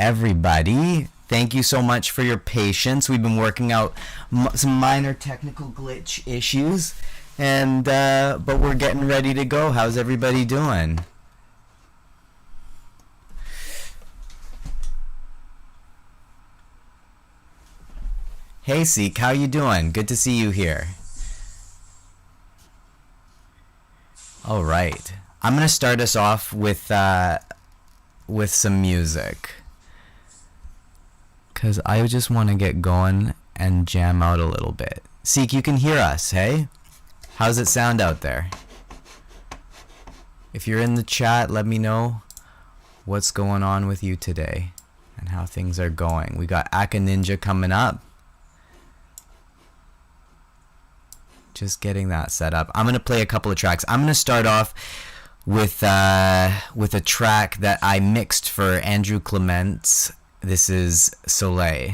everybody. Thank you so much for your patience. We've been working out some minor technical glitch issues, and but we're getting ready to go. How's everybody doing? Hey, Seek, how you doing? Good to see you here. All right, I'm gonna start us off with some music, cause I just want to get going and jam out a little bit. Seek, you can hear us, hey? How's it sound out there? If you're in the chat, let me know what's going on with you today and how things are going. We got AKAninja coming up. Just getting that set up. I'm gonna play a couple of tracks. I'm gonna start off with a track that I mixed for Andrew Clements. This is Soleil.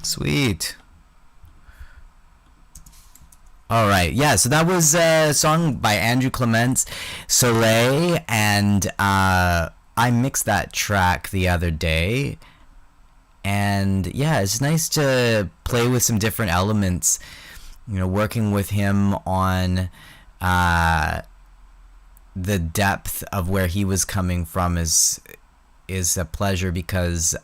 Sweet. All right, yeah, so that was a song by Andrew Clements, Soleil, and I mixed that track the other day, and yeah, it's nice to play with some different elements, you know, working with him on the depth of where he was coming from is a pleasure, because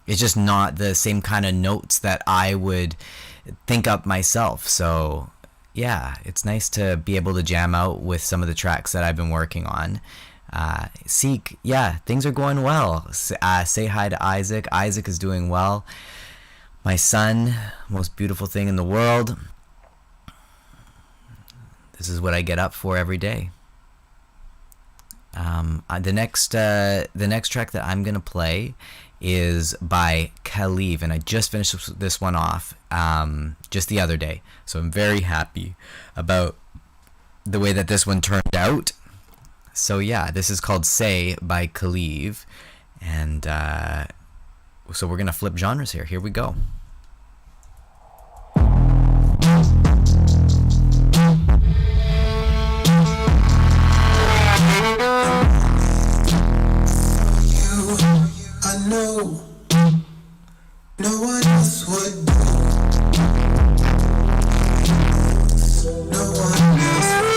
it's just not the same kind of notes that I would think up myself. So yeah, it's nice to be able to jam out with some of the tracks that I've been working on. Seek, yeah, things are going well. Say hi to Isaac. Isaac is doing well. My son, most beautiful thing in the world. This is what I get up for every day. The next track that I'm gonna play is by Khalif, and I just finished this one off just the other day, so I'm very happy about the way that this one turned out. So yeah, this is called Say by Khalif. And so we're going to flip genres here. Here we go. I know no one else would do. No one else would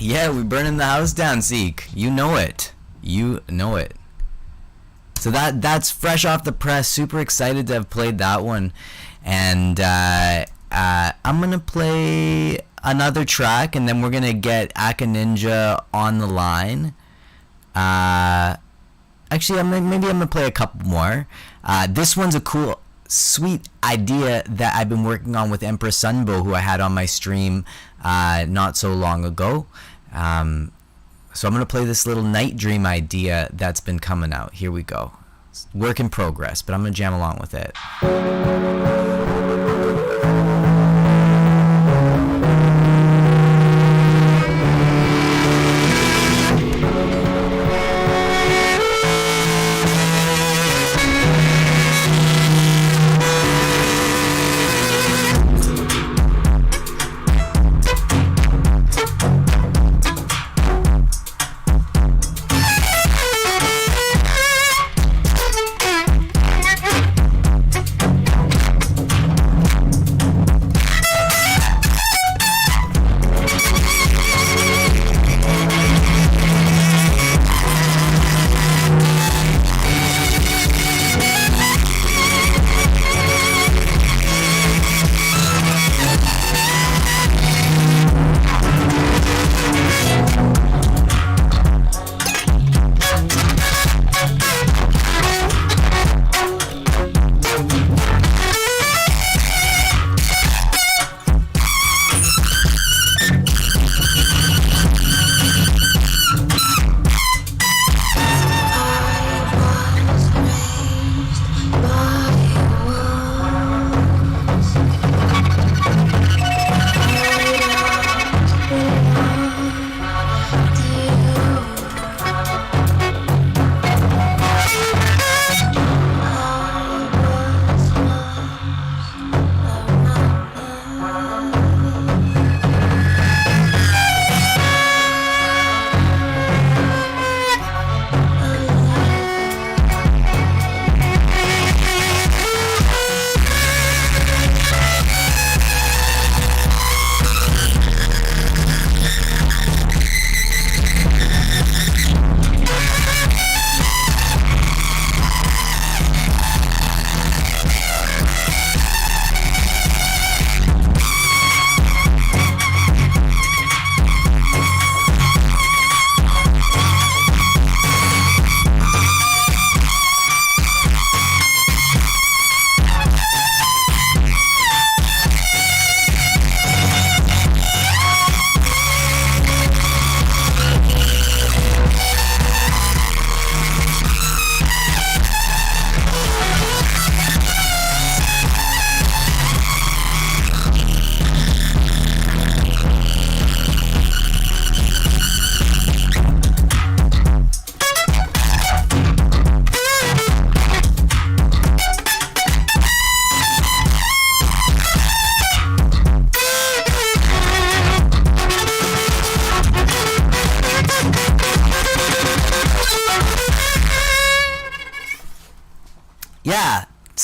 Yeah, we're burning the house down, Zeke. You know it. You know it. So that's fresh off the press. Super excited to have played that one. And I'm going to play another track, and then we're going to get AKAninja on the line. Actually, maybe I'm going to play a couple more. This one's a cool, sweet idea that I've been working on with Empress Sunbow, who I had on my stream not so long ago. So I'm going to play this little night dream idea that's been coming out. Here we go. It's work in progress, but I'm going to jam along with it.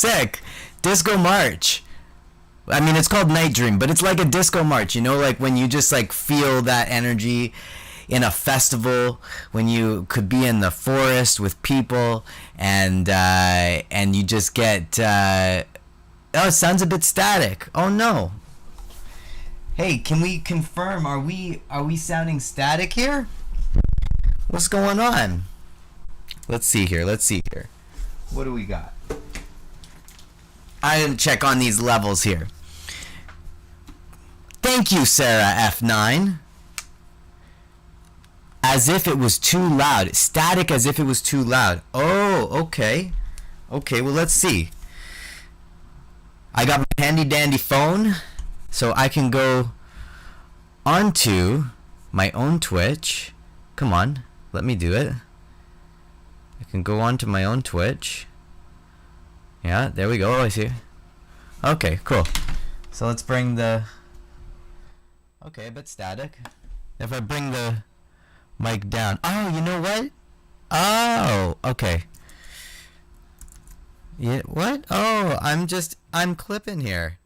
sick. Disco March. I mean, it's called Night Dream, but it's like a disco march, you know, like when you just like feel that energy in a festival, when you could be in the forest with people, and you just get oh, it sounds a bit static. Oh no. Hey, can we confirm? Are we sounding static here? What's going on? Let's see here. What do we got? I didn't check on these levels here. Thank you, Sarah F9. As if it was too loud. Static as if it was too loud. Oh, okay. Okay, well, let's see. I got my handy dandy phone, so I can go onto my own Twitch. Come on, let me do it. I can go onto my own Twitch. Yeah, there we go. Oh, I see. Okay, cool. So let's bring the... Okay, a bit static. If I bring the mic down... Oh, you know what? Oh, okay. Yeah, what? Oh, I'm clipping here.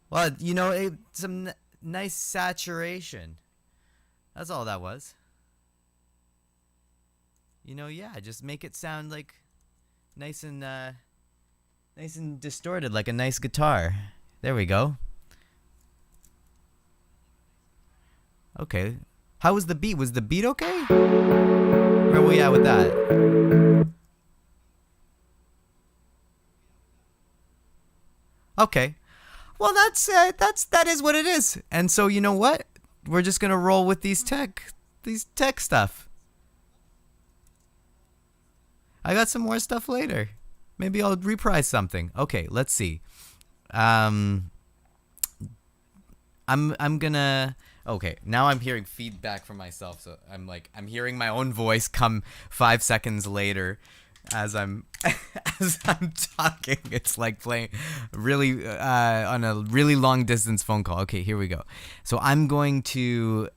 Well, you know, some nice saturation. That's all that was. You know, yeah, just make it sound like nice and distorted, like a nice guitar. There we go. Okay. How was the beat? Was the beat okay? Where are we at with that? Okay. Well, that is what it is. And so, you know what? We're just gonna roll with these tech stuff. I got some more stuff later. Maybe I'll reprise something. Okay, let's see. I'm gonna... Okay, now I'm hearing feedback from myself, so I'm hearing my own voice come 5 seconds later as I'm talking. It's like playing really on a really long distance phone call. Okay, here we go. So I'm going to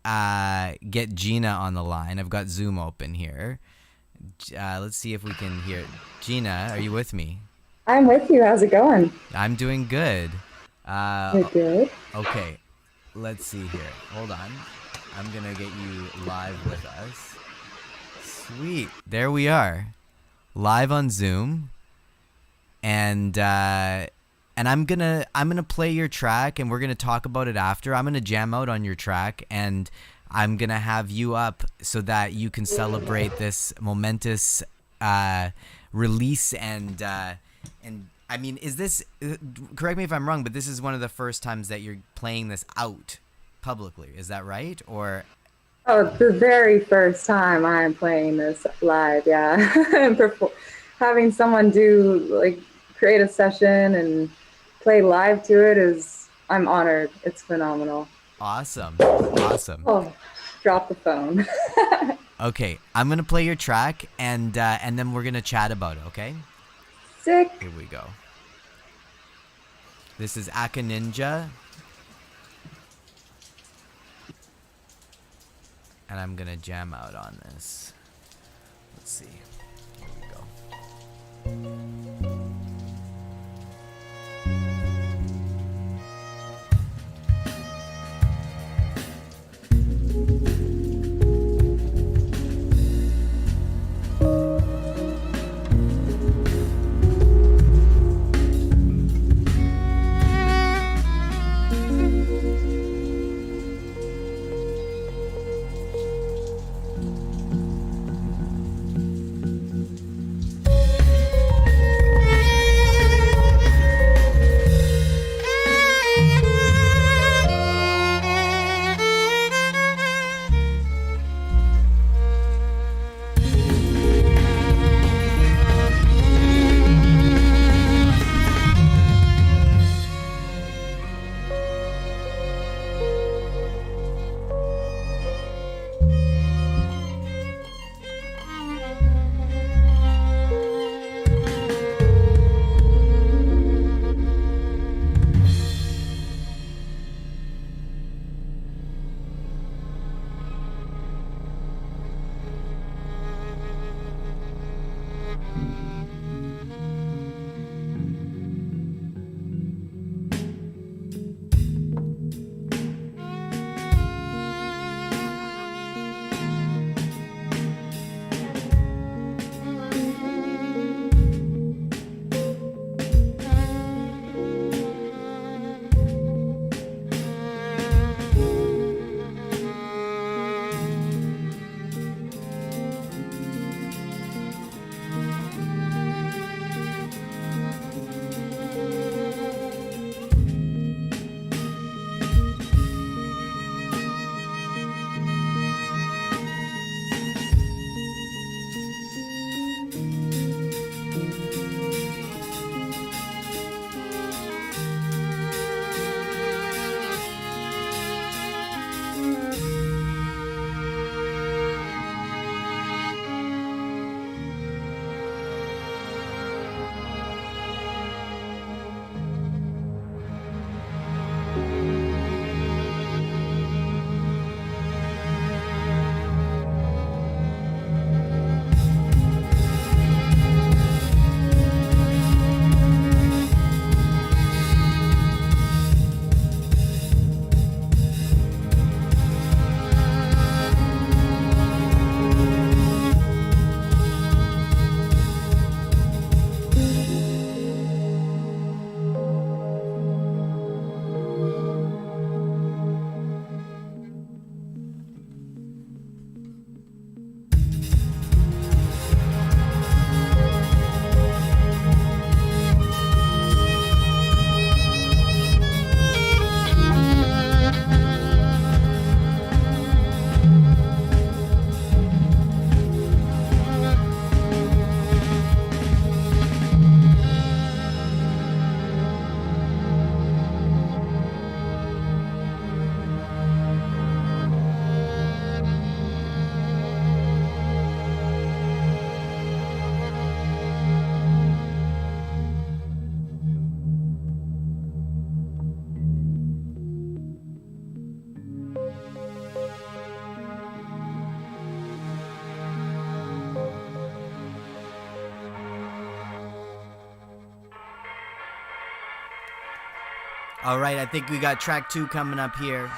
get Gina on the line. I've got Zoom open here. Let's see if we can hear it. Gina, are you with me? I'm with you. How's it going? I'm doing good. You're good. Okay, let's see here. Hold on. I'm gonna get you live with us. Sweet. There we are. Live on Zoom. And I'm gonna play your track, and we're gonna talk about it after. I'm gonna jam out on your track, and I'm gonna have you up so that you can celebrate this momentous release. And I mean, is this, correct me if I'm wrong, but this is one of the first times that you're playing this out publicly, is that right? Or... Oh, it's the very first time I'm playing this live, yeah. And having someone create a session and play live to it I'm honored. It's phenomenal. Awesome. Oh, drop the phone. Okay, I'm gonna play your track, and then we're gonna chat about it, okay? Sick. Here we go. This is AKAninja. And I'm gonna jam out on this. Let's see. Here we go. All right, I think we got track 2 coming up here.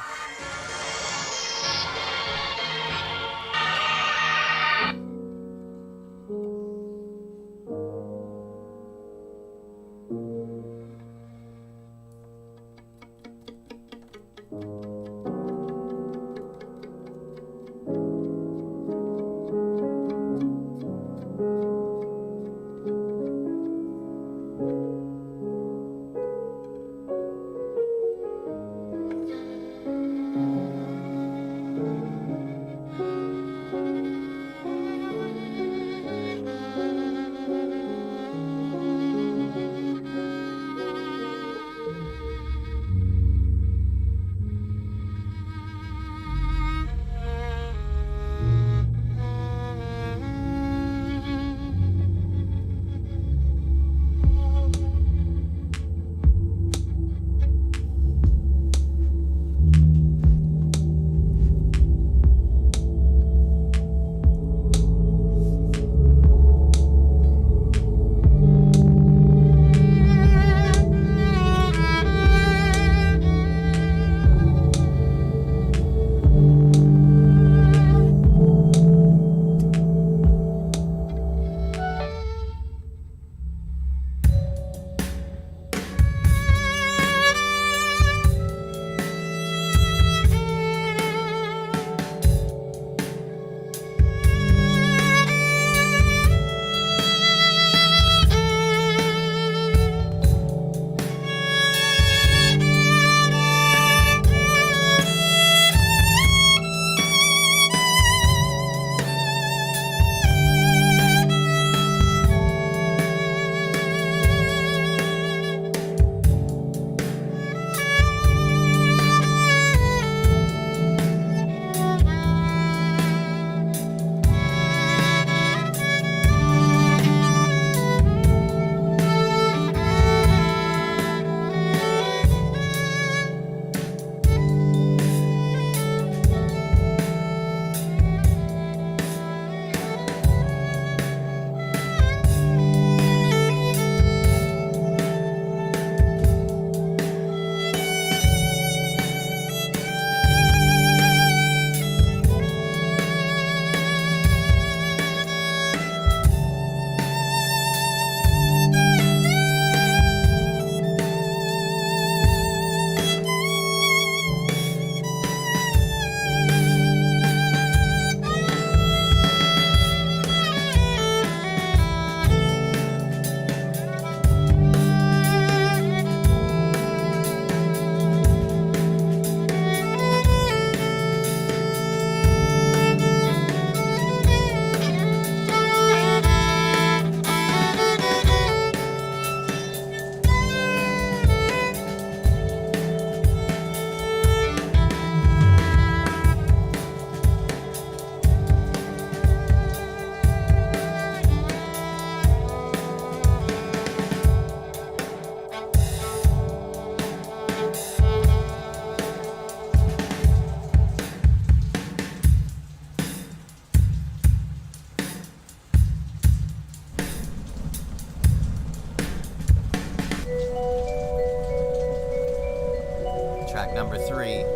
Track number 3.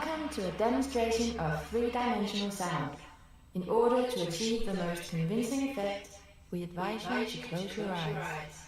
Welcome to a demonstration of three-dimensional sound. In order to achieve the most convincing effect, we advise you to close your eyes.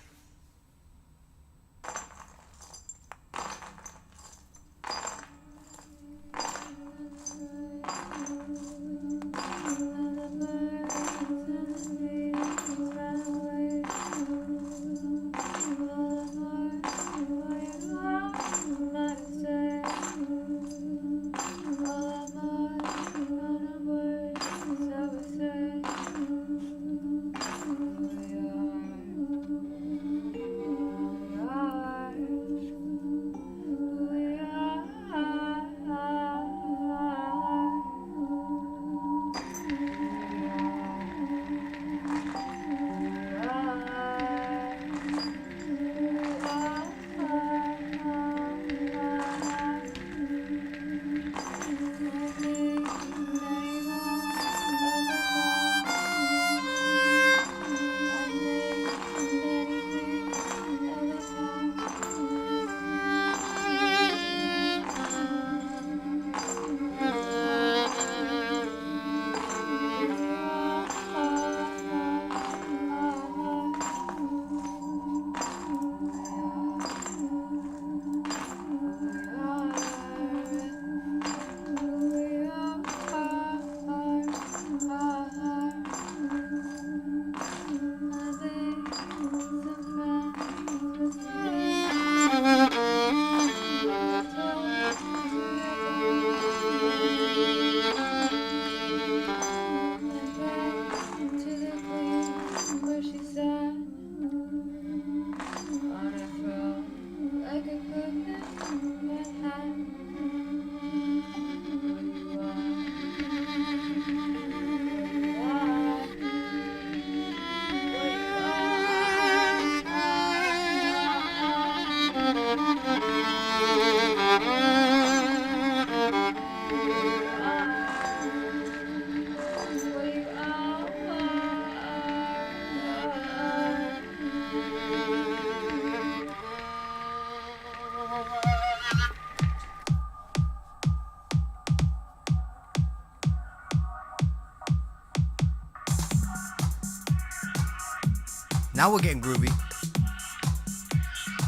Now we're getting groovy.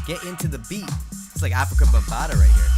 Get into the beat. It's like Africa Bambaataa right here.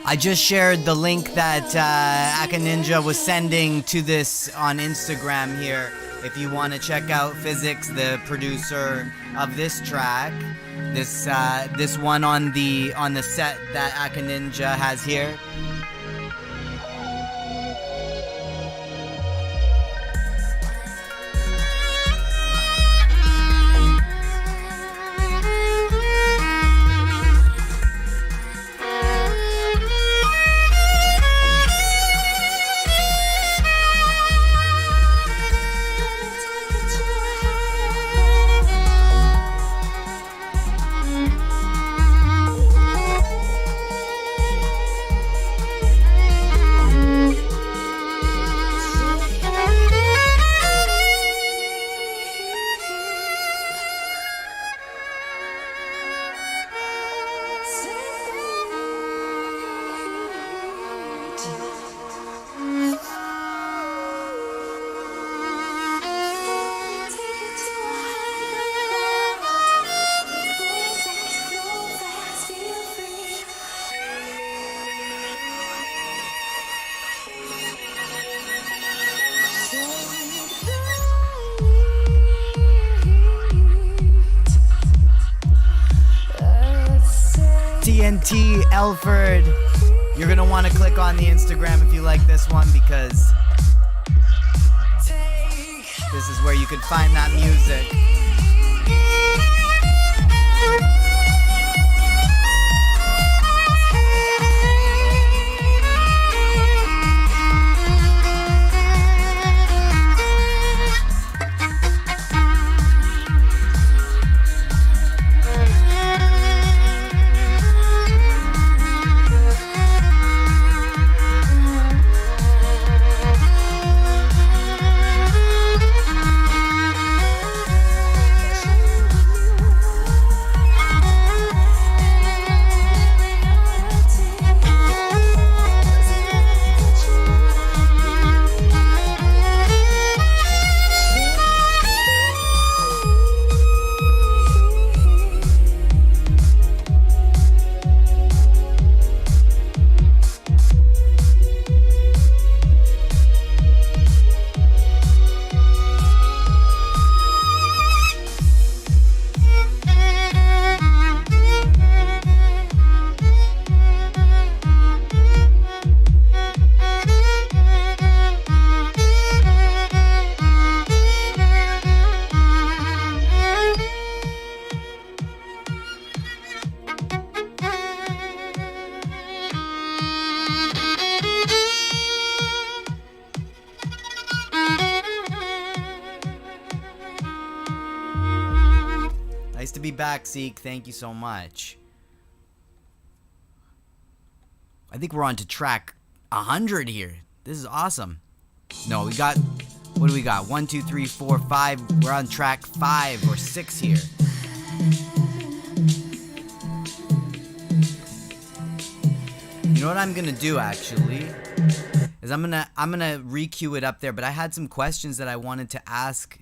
I just shared the link that AKAninja was sending to this on Instagram here. If you want to check out Physics, the producer of this track, this one on the set that AKAninja has here. TNT Elford. You're gonna want to click on the Instagram if you like this one, because this is where you can find that music. Nice to be back, Zeke. Thank you so much. I think we're on to track 100 here. This is awesome. No, we got... What do we got? 1, 2, 3, 4, 5. We're on track 5 or 6 here. You know what I'm gonna do, actually, is I'm gonna re-queue it up there. But I had some questions that I wanted to ask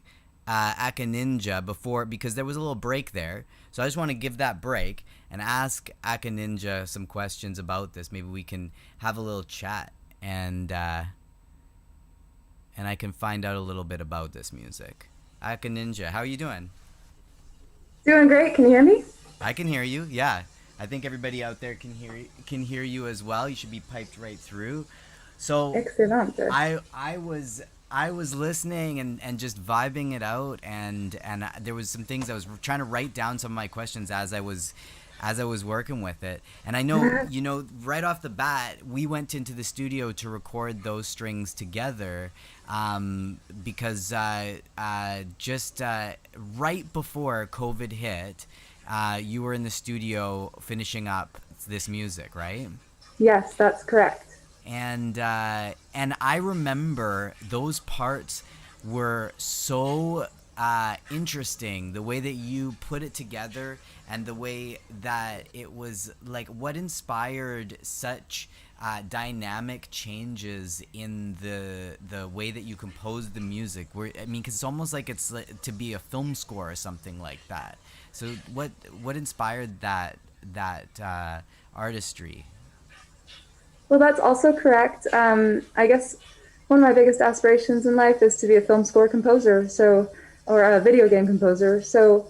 AKAninja before, because there was a little break there. So I just want to give that break and ask AKAninja some questions about this. Maybe we can have a little chat, and I can find out a little bit about this music. AKAninja, how are you doing? Doing great. Can you hear me? I can hear you. Yeah, I think everybody out there can hear you as well. You should be piped right through. So Excellent. I was listening and just vibing it out, and there was some things I was trying to write down, some of my questions as I was working with it. And I know, you know, right off the bat, we went into the studio to record those strings together, because just right before COVID hit, you were in the studio finishing up this music, right? Yes, that's correct. And I remember those parts were so interesting, the way that you put it together, and the way that it was like, what inspired such dynamic changes in the way that you composed the music. Where, I mean, because it's almost like it's to be a film score or something like that. So what inspired that artistry? Well, that's also correct. I guess one of my biggest aspirations in life is to be a film score composer, or a video game composer. So,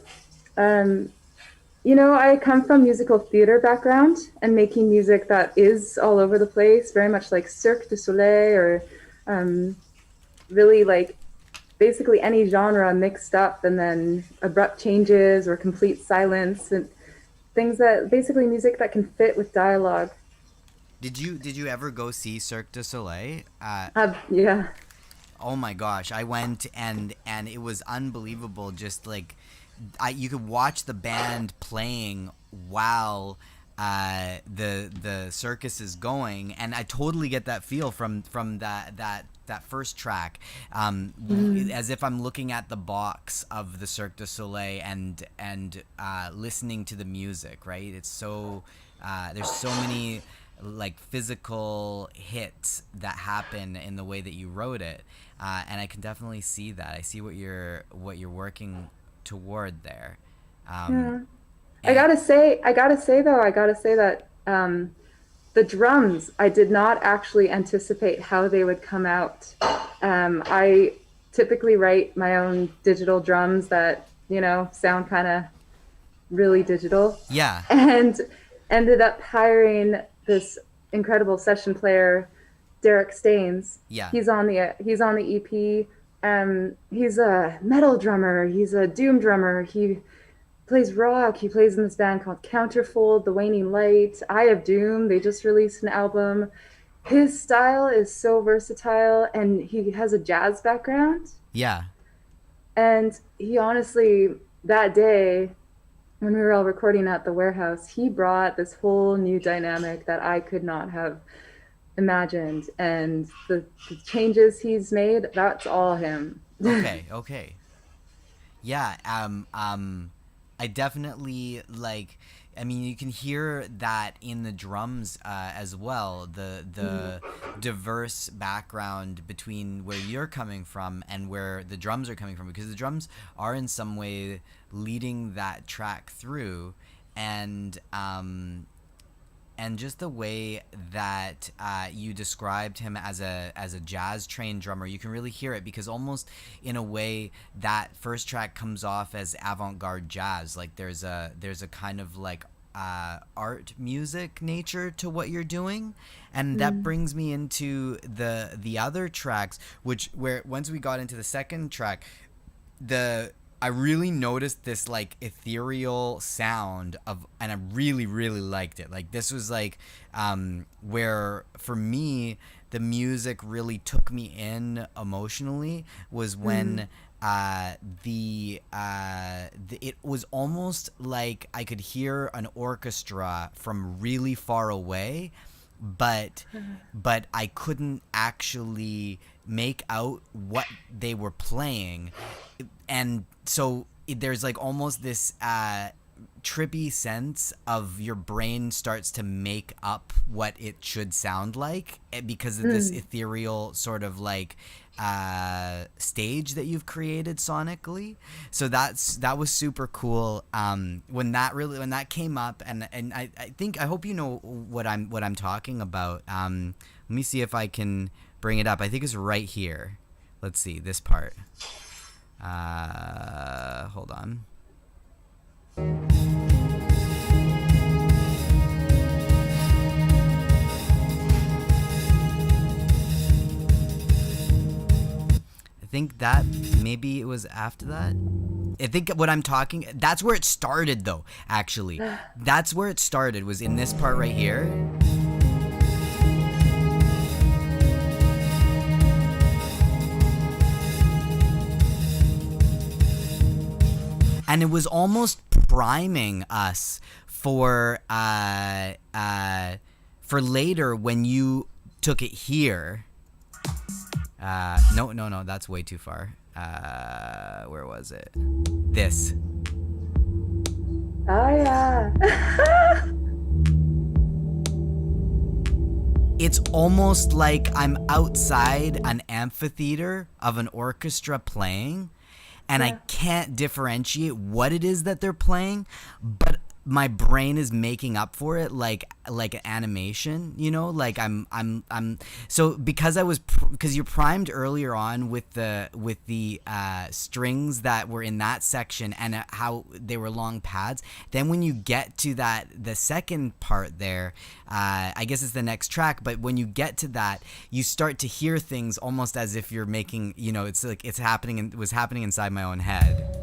you know, I come from musical theater background and making music that is all over the place, very much like Cirque du Soleil, or really like basically any genre mixed up, and then abrupt changes or complete silence, and things that basically music that can fit with dialogue. Did you ever go see Cirque du Soleil? Yeah. Oh my gosh, I went, and it was unbelievable. Just like you could watch the band playing while the circus is going, and I totally get that feel from that first track, as if I'm looking at the box of the Cirque du Soleil and listening to the music. Right? It's so there's so many like physical hits that happen in the way that you wrote it, and I can definitely see that. I see what you're working toward there. Yeah. I gotta say that the drums, I did not actually anticipate how they would come out. I typically write my own digital drums that, you know, sound kind of really digital. Yeah. And ended up hiring this incredible session player, Derek Staines. Yeah. He's on the EP. He's a metal drummer. He's a doom drummer. He plays rock. He plays in this band called Counterfold, The Waning Light, Eye of Doom. They just released an album. His style is so versatile, and he has a jazz background. Yeah. And he honestly, that day, when we were all recording at the warehouse, he brought this whole new dynamic that I could not have imagined. And the changes he's made, that's all him. Okay. Okay. Yeah. I definitely like. I mean, you can hear that in the drums as well. The diverse background between where you're coming from and where the drums are coming from, because the drums are in some way leading that track through, and just the way that you described him as a jazz trained drummer, you can really hear it, because almost in a way that first track comes off as avant-garde jazz. Like there's a kind of like art music nature to what you're doing, and that brings me into the other tracks, where once we got into the second track, I really noticed this like ethereal sound and I really, really liked it. Like this was like where for me the music really took me in emotionally, was when it was almost like I could hear an orchestra from really far away, but I couldn't actually make out what they were playing, and so there's like almost this trippy sense of your brain starts to make up what it should sound like, because of this ethereal sort of like stage that you've created sonically. So that was super cool when that came up, and I hope you know what I'm talking about. Let me see if I can bring it up. I think it's right here. Let's see this part. Hold on. I think that maybe it was after that. I think what I'm talking, that's where it started though, actually. That's where it started, was in this part right here. And it was almost priming us for later when you took it here. No, that's way too far. Where was it? This. Oh yeah. It's almost like I'm outside an amphitheater of an orchestra playing, and I can't differentiate what it is that they're playing, but my brain is making up for it like an animation, you know, like I'm so because you're primed earlier on with the strings that were in that section and how they were long pads. Then when you get to the second part there, I guess it's the next track, but when you get to that, you start to hear things almost as if you're making, you know, it's like it was happening inside my own head.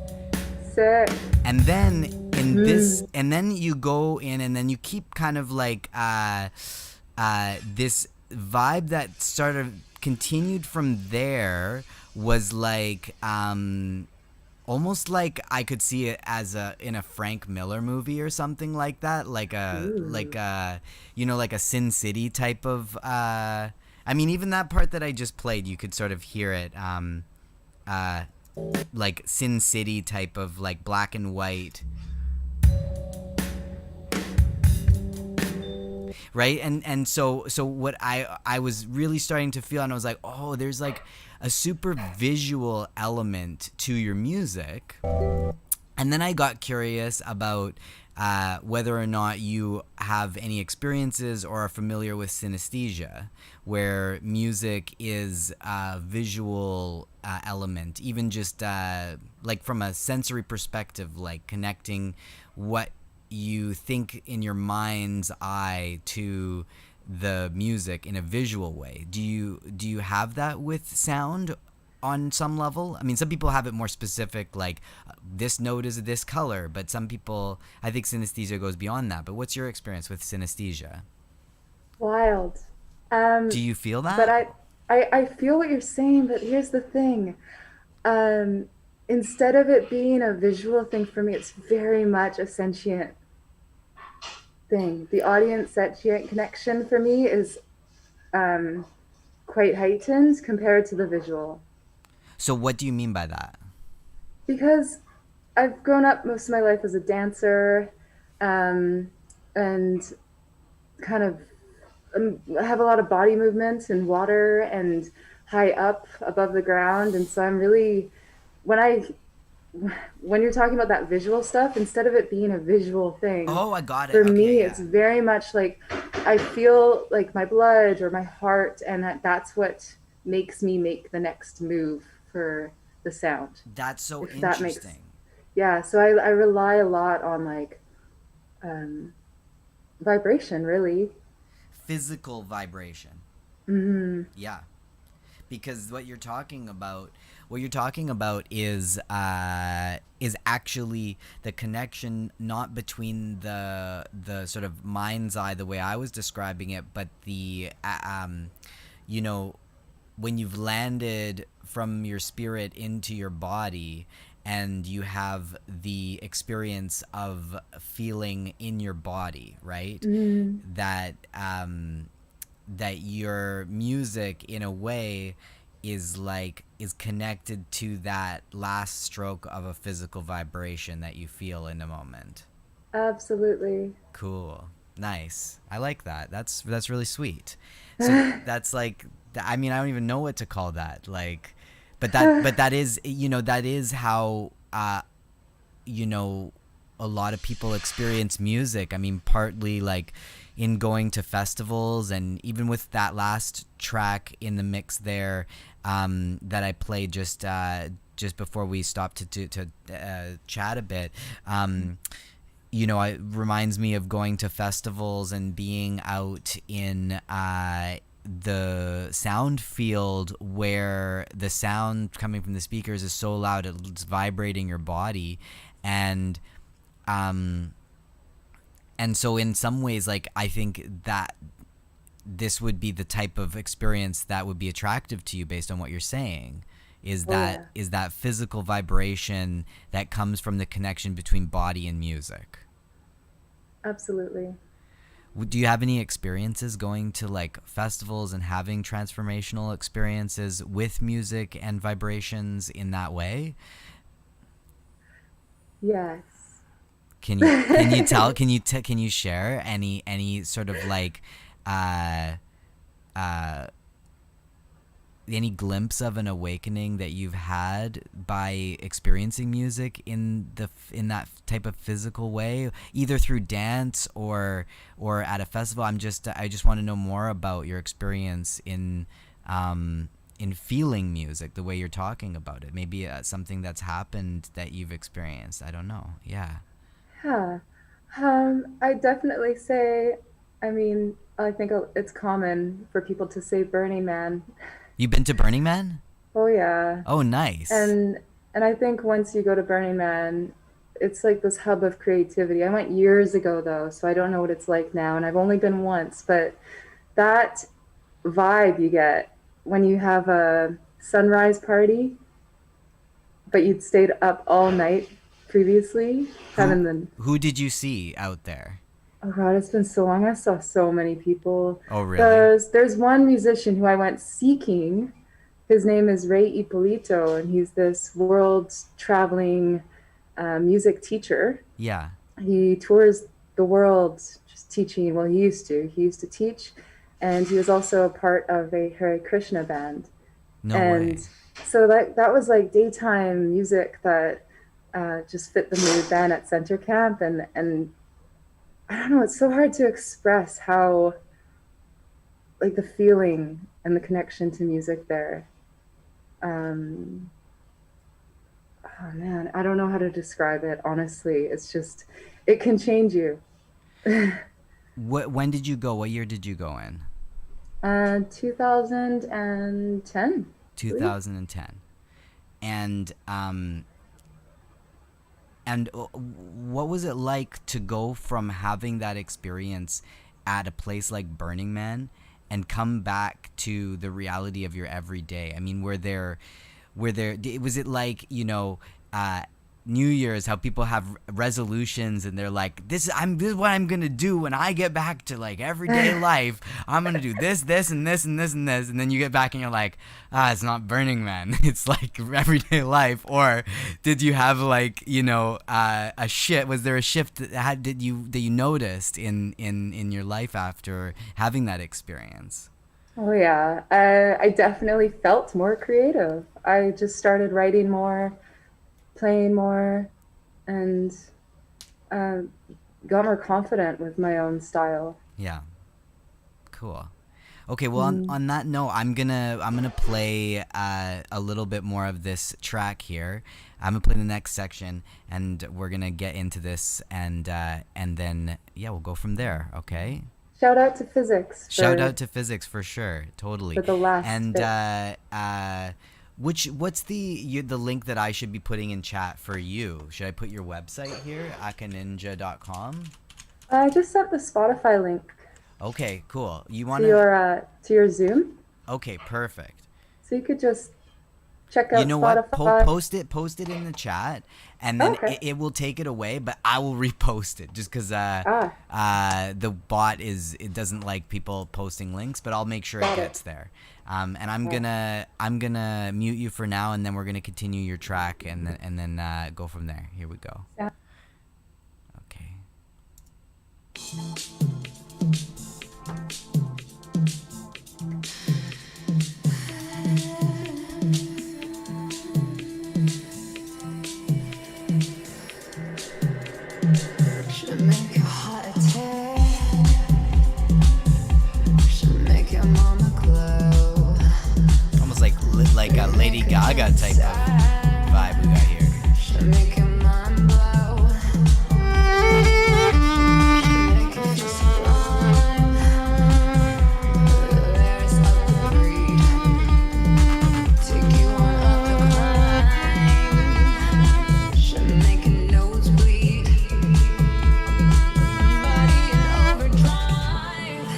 Sick. And then in this, and then you go in, and then you keep kind of like this vibe that sort of continued from there, was like almost like I could see it as in a Frank Miller movie or something like that, like a you know, like a Sin City type of I mean, even that part that I just played, you could sort of hear it like Sin City type of like black and white, right? And so what I was really starting to feel, and I was like, oh, there's like a super visual element to your music. And then I got curious about whether or not you have any experiences or are familiar with synesthesia, where music is a visual element, even just like from a sensory perspective, like connecting what you think in your mind's eye to the music in a visual way. Do you have that with sound on some level? I mean, some people have it more specific, like this note is this color, but some people, I think synesthesia goes beyond that. But what's your experience with synesthesia? Wild. Do Um, you feel but that? I feel what you're saying, but here's the thing. Um, Instead of it being a visual thing for me, it's very much a sentient thing. The audience sentient connection for me is um, quite heightened compared to the visual. So what do you mean by that? Because I've grown up most of my life as a dancer, um, and kind of have a lot of body movement and water and high up above the ground, and so I'm really when I when you're talking about that visual stuff, instead of it being a visual thing, Oh, I got it. for Okay, me, yeah. it's very much like I feel like my blood or my heart, and that's what makes me make the next move for the sound. That's so If that makes, interesting. yeah. So I rely a lot on like um, vibration, really. Physical vibration. Hmm. Yeah. Because what you're talking about is actually the connection, not between the sort of mind's eye, the way I was describing it, but the you know, when you've landed from your spirit into your body and you have the experience of feeling in your body, right? Mm, that that your music in a way is connected to that last stroke of a physical vibration that you feel in a moment. absolutely. Cool. Nice. I like that. That's really sweet. So that's like I mean, I don't even know what to call that. Like but that is, that is how you know a lot of people experience music. I mean, partly like in going to festivals, and even with that last track in the mix there, that I played just before we stopped to chat a bit. It reminds me of going to festivals and being out in the sound field where the sound coming from the speakers is so loud it's vibrating your body, and um and so in some ways, like, I think that this would be the type of experience that would be attractive to you based on what you're saying, is Oh that yeah, is that physical vibration that comes from the connection between body and music. absolutely. Do you have any experiences going to like festivals and having transformational experiences with music and vibrations in that way? Yes. Can you tell, can you share any sort of like uh uh any glimpse of an awakening that you've had by experiencing music in that type of physical way, either through dance or at a festival? I just want to know more about your experience in feeling music the way you're talking about it. Maybe something that's happened that you've experienced. I don't know. Yeah. Yeah. I definitely say, I mean, I think it's common for people to say Burning Man. You've been to Burning Man? Oh yeah. Oh, nice. And and I think once you go to Burning Man, it's like this hub of creativity. I went years ago though, so I don't know what it's like now, and I've only been once, but that vibe you get when you have a sunrise party, but you'd stayed up all night previously, Who having the who did you see out there? oh god, it's been so long. I saw so many people. Oh, really? There's one musician who I went seeking. His name is Ray Ippolito, and he's this world traveling music teacher. Yeah. He tours the world just teaching. Well, he used to. He used to teach, and he was also a part of a Hare Krishna band. No And way. so that was like daytime music that just fit the mood then at center camp, and I don't know, it's so hard to express how like the feeling and the connection to music there. Oh man, I don't know how to describe it, honestly. It's just it can change you. When did you go? What year did you go in? 2010, I believe. 2010. And what was it like to go from having that experience at a place like Burning Man and come back to the reality of your everyday? I mean, was it like, New Year's, how people have resolutions and they're like, this is what I'm gonna do when I get back to like everyday life. I'm gonna do this, this, and this, and this, and this, and then you get back and you're like, it's not Burning Man, it's like everyday life. Or did you have like, a shift? Was there a shift that you noticed in your life after having that experience? Oh yeah, I definitely felt more creative. I just started writing more, playing more, and uh, got more confident with my own style. Yeah, cool. Okay, well, on that note, I'm gonna play a little bit more of this track here. I'm gonna play the next section, and we're gonna get into this, and then we'll go from there. Okay. Shout out to physics Shout out to physics for sure, totally. for the last And bit. what's the link that I should be putting in chat for you? Should I put your website here, akaninja.com? I just sent the Spotify link Okay, cool. You to wanna? your Zoom, Okay, perfect. so you could just check out You know what? Spotify. Post it in the chat, and then Okay. it will take it away. But I will repost it just because the bot it doesn't like people posting links, but I'll make sure it Got it. gets there. And I'm gonna mute you for now, and then we're gonna continue your track, and then go from there. Here we go. Yeah. Okay. Should make your heart attack. Should make your mama glow. Almost like a Lady Gaga type of vibe we got here. Should make your mind blow. Should make you feel sublime. There is love to breathe. Take you on up the climb. Should make your nose bleed. Body in overdrive.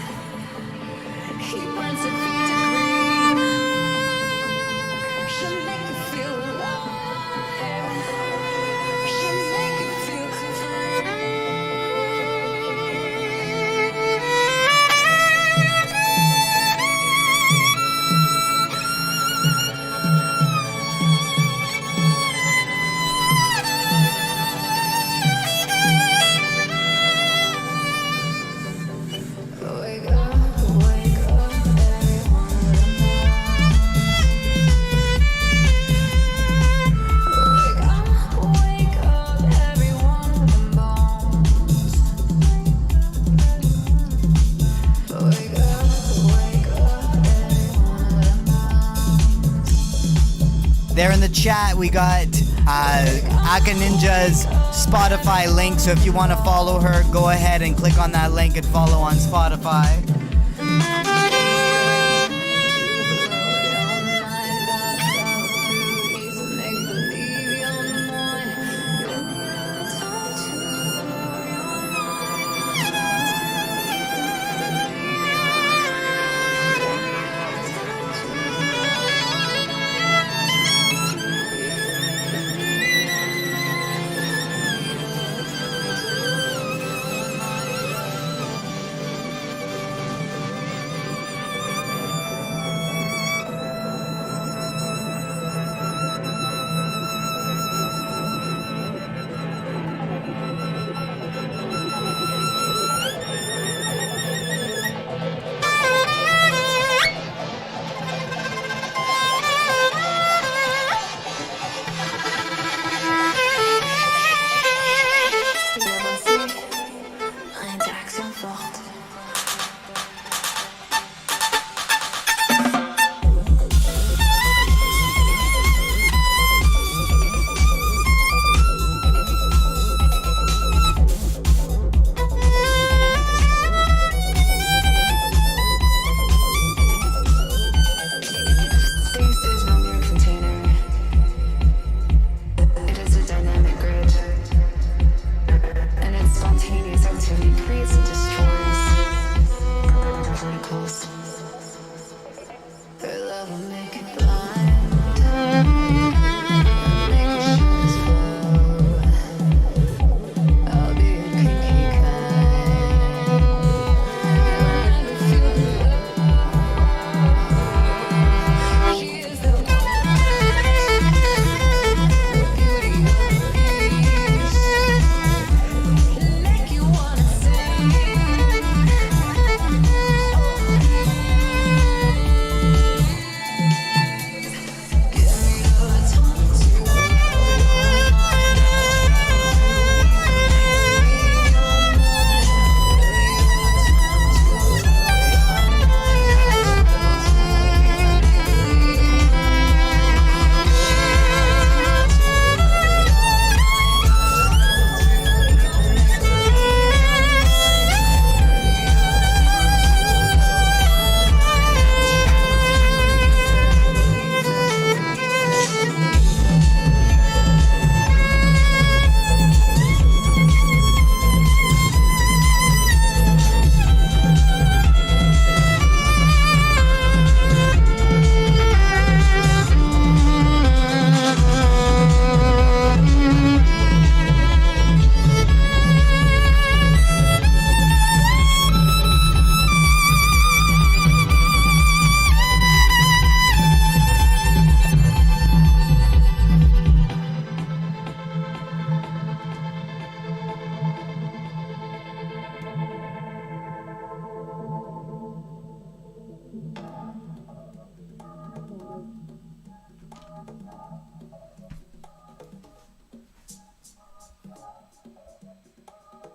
Heat burns at 50 degrees. Should make you feel alive. Should make you feel free. Wake up, everyone with a wake up, everyone with a bones. Wake up, everyone with a bones. There in the chat, we got AKAninja's Spotify link. So if you want to follow her, go ahead and click on that link and follow on Spotify.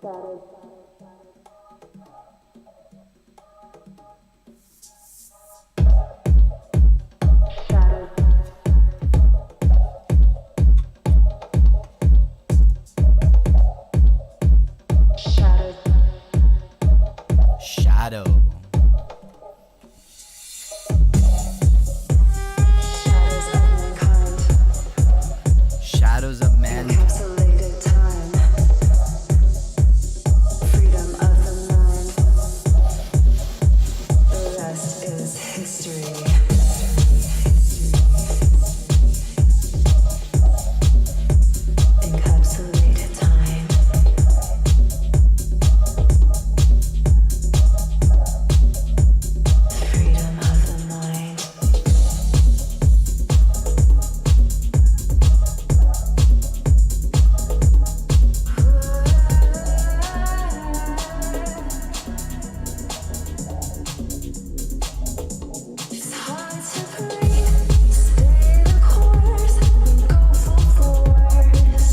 Shadow. Shadows of mankind. Encapsulated time. Freedom of the mind. The rest is history. Encapsulated time. Freedom of the mind. It's hard to breathe. Stay the course. Go full force.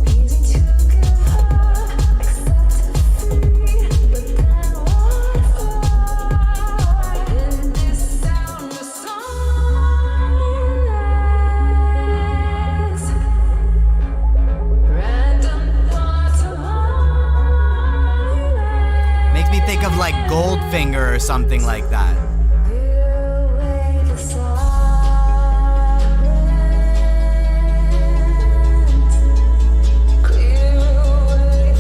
Easy to give up. Accept defeat. But then what for? In this sound of silence. Random thoughts align. Makes me think of like Goldfinger or something like that. Clear away the silence. Clear away the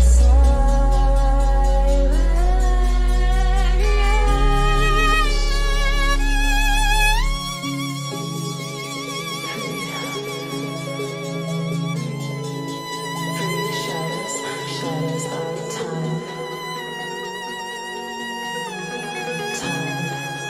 Free shadows, shadows of time. Time.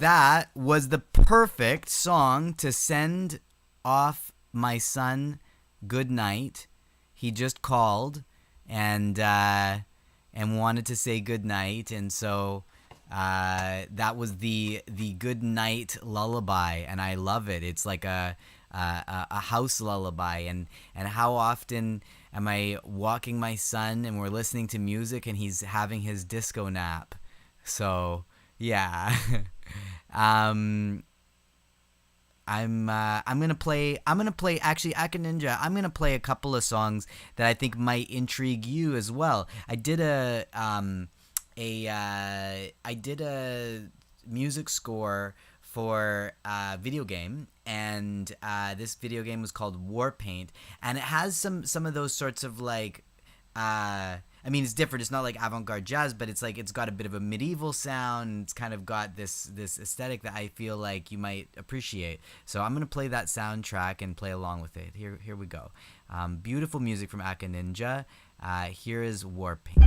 that was the perfect song to send off my son good night. He just called and wanted to say good night, and so that was the good night lullaby, and I love it. It's like a house lullaby, and how often am I walking my son and we're listening to music and he's having his disco nap. So yeah. I'm gonna play actually AKAninja. I'm gonna play a couple of songs that I think might intrigue you as well. I did a music score for a video game, and this video game was called Warpaint, and it has some of those sorts of like I mean, it's different. It's not like avant-garde jazz, but it's like it's got a bit of a medieval sound. It's kind of got this aesthetic that I feel like you might appreciate. So I'm gonna play that soundtrack and play along with it. Here we go. Beautiful music from AKAninja. Here is Warpaint.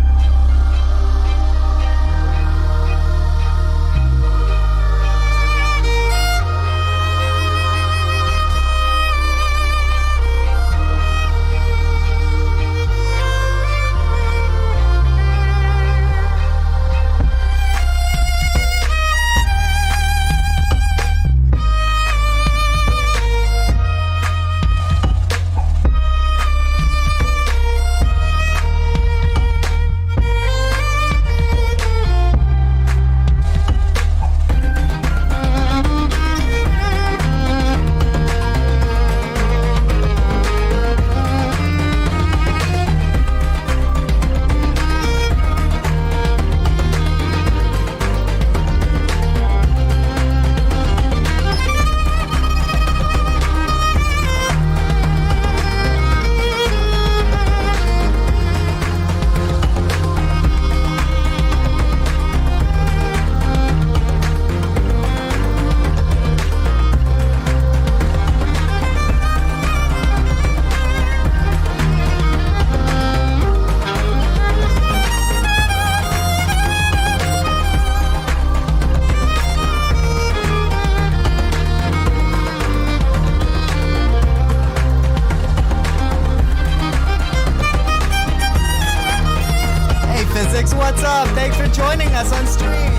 What's up? Thanks for joining us on stream.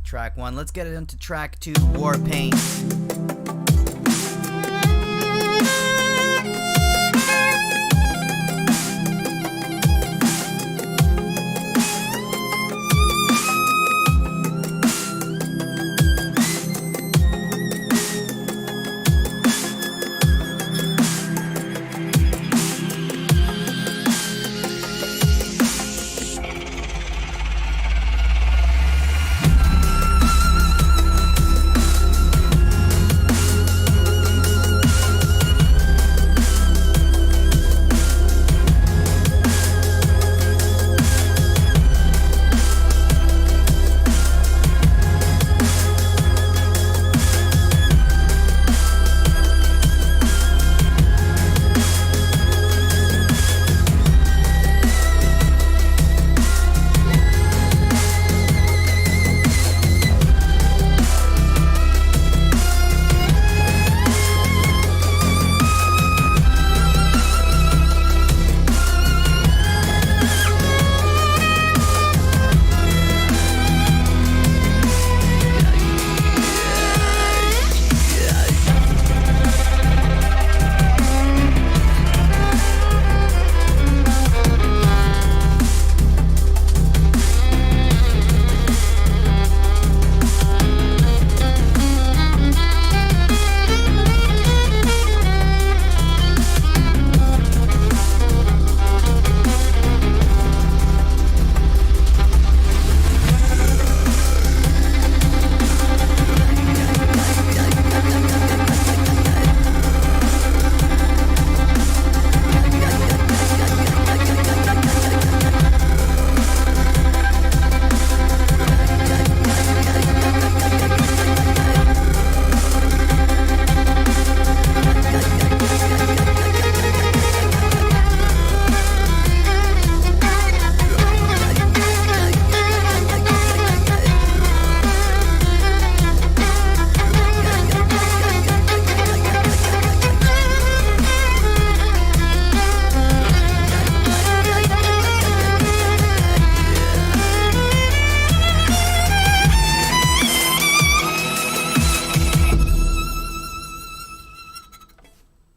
Track 1. Let's get it into track 2, Warpaint.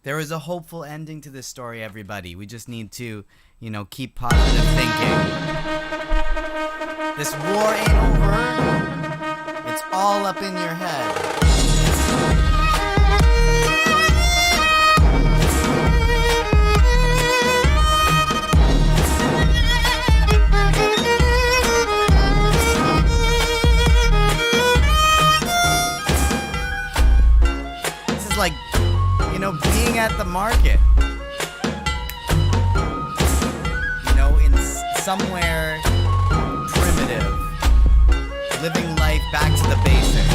There is a hopeful ending to this story, everybody. We just need to, keep positive thinking. This war ain't over. It's all up in your head. This is like, being at the market. In somewhere primitive. Living life back to the basics.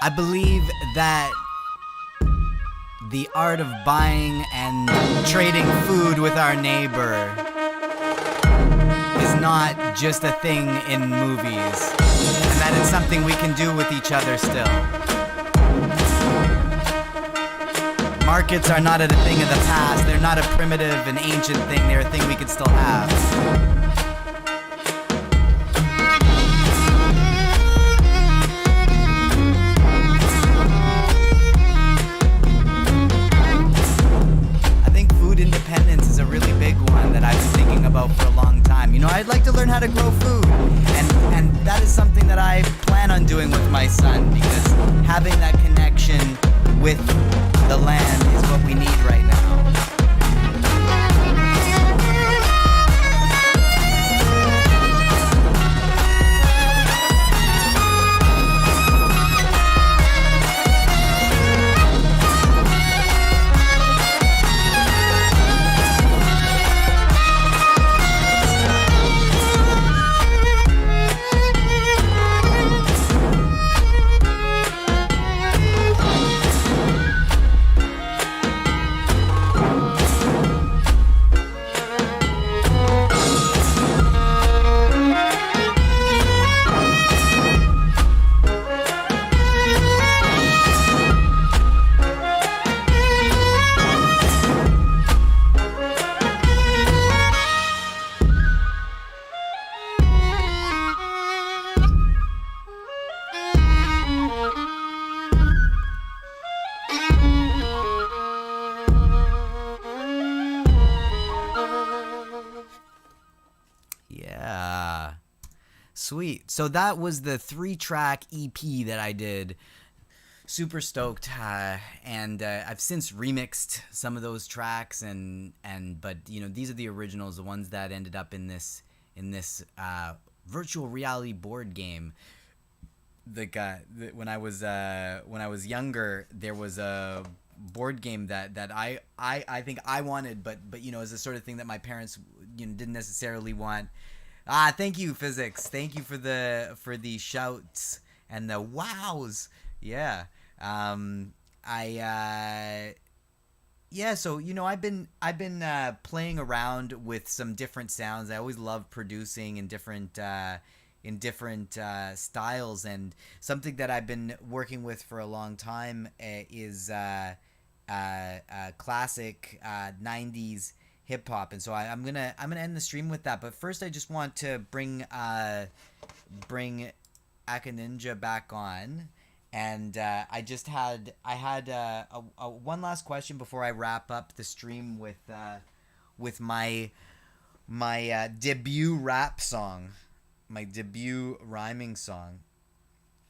I believe that the art of buying and trading food with our neighbor is not just a thing in movies, and that it's something we can do with each other still. Markets are not a thing of the past. They're not a primitive and ancient thing. They're a thing we can still have. Independence is a really big one that I've been thinking about for a long time. I'd like to learn how to grow food, and that is something that I plan on doing with my son, because having that connection with the land is what we need right now. Sweet. So that was the 3-track EP that I did. Super stoked, and I've since remixed some of those tracks, but these are the originals, the ones that ended up in this virtual reality board game. When I was younger, there was a board game that I think I wanted, but is the sort of thing that my parents didn't necessarily want. Thank you, Physics. Thank you for the shouts and the wows. Yeah. So I've been playing around with some different sounds. I always love producing in different styles, and something that I've been working with for a long time is classic 90s hip hop, and so I'm gonna end the stream with that. But first, I just want to bring AKAninja back on, And I had a one last question before I wrap up the stream with my debut rap song, my debut rhyming song.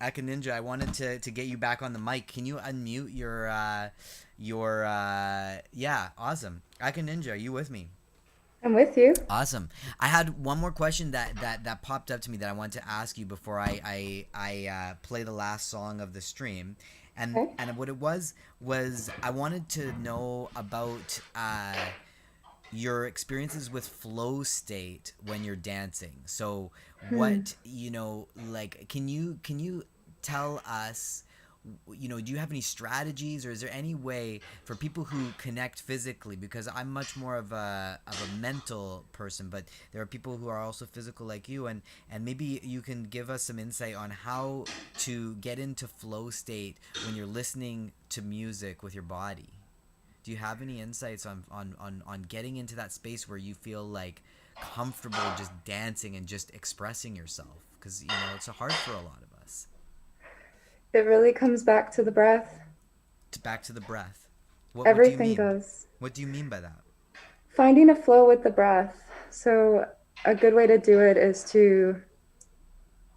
AKAninja, I wanted to get you back on the mic. Can you unmute your yeah, awesome. AKAninja, are you with me? I'm with you. Awesome. I had one more question that popped up to me that I wanted to ask you before I play the last song of the stream, Okay. and what it was I wanted to know about your experiences with flow state when you're dancing. So what, like, can you tell us, do you have any strategies, or is there any way for people who connect physically? Because I'm much more of a mental person, but there are people who are also physical like you, and maybe you can give us some insight on how to get into flow state when you're listening to music with your body. Do you have any insights on getting into that space where you feel like comfortable just dancing and just expressing yourself? Because it's hard for a lot of us. It really comes back to the breath. Back to the breath. What do you Everything mean? does. What do you mean by that? Finding a flow with the breath. So, a good way to do it is to,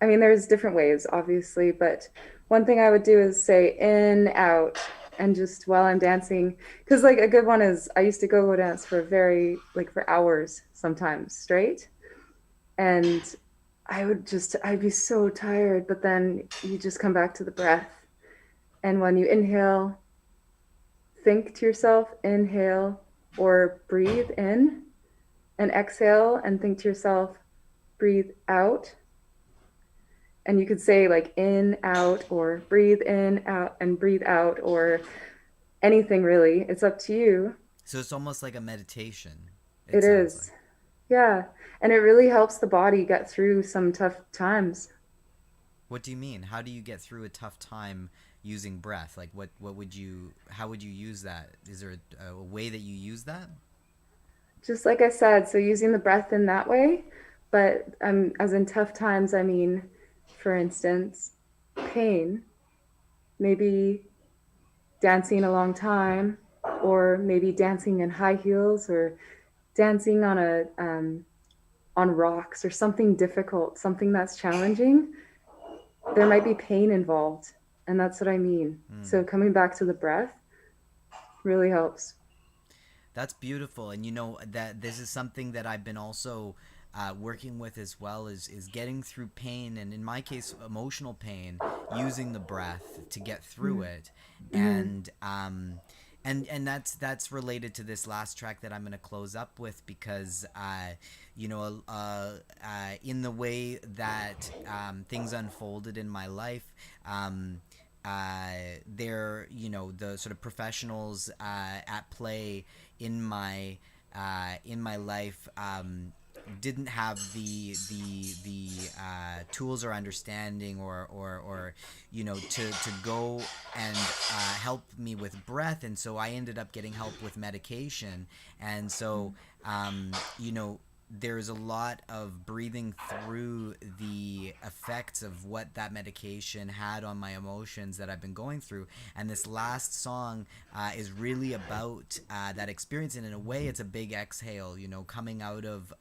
I mean, there's different ways, obviously, but one thing I would do is say in, out, and just while I'm dancing, because like a good one is I used to go dance for for hours sometimes straight. And I'd be so tired, but then you just come back to the breath. And when you inhale, think to yourself, inhale, or breathe in, and exhale and think to yourself, breathe out. And you could say like in, out, or breathe in, out, and breathe out, or anything really. It's up to you. So it's almost like a meditation. It It sounds like. is. Yeah. And it really helps the body get through some tough times. What do you mean? How do you get through a tough time using breath? Like what would you how would you use that? Is there a way that you use that? Just like I said, so using the breath in that way, but as in tough times, I mean, for instance, pain, maybe dancing a long time, or maybe dancing in high heels, or dancing on rocks, or something difficult, something that's challenging. There might be pain involved, and that's what I mean. So coming back to the breath really helps. That's beautiful, and that this is something that I've been also working with as well, is getting through pain, and in my case, emotional pain, using the breath to get through it, and that's related to this last track that I'm going to close up with, because in the way that things unfolded in my life. They're the sort of professionals at play in my life didn't have the tools or understanding or to go and help me with breath, and so I ended up getting help with medication, and so there's a lot of breathing through the effects of what that medication had on my emotions that I've been going through. And this last song is really about that experience. And in a way, it's a big exhale, coming out of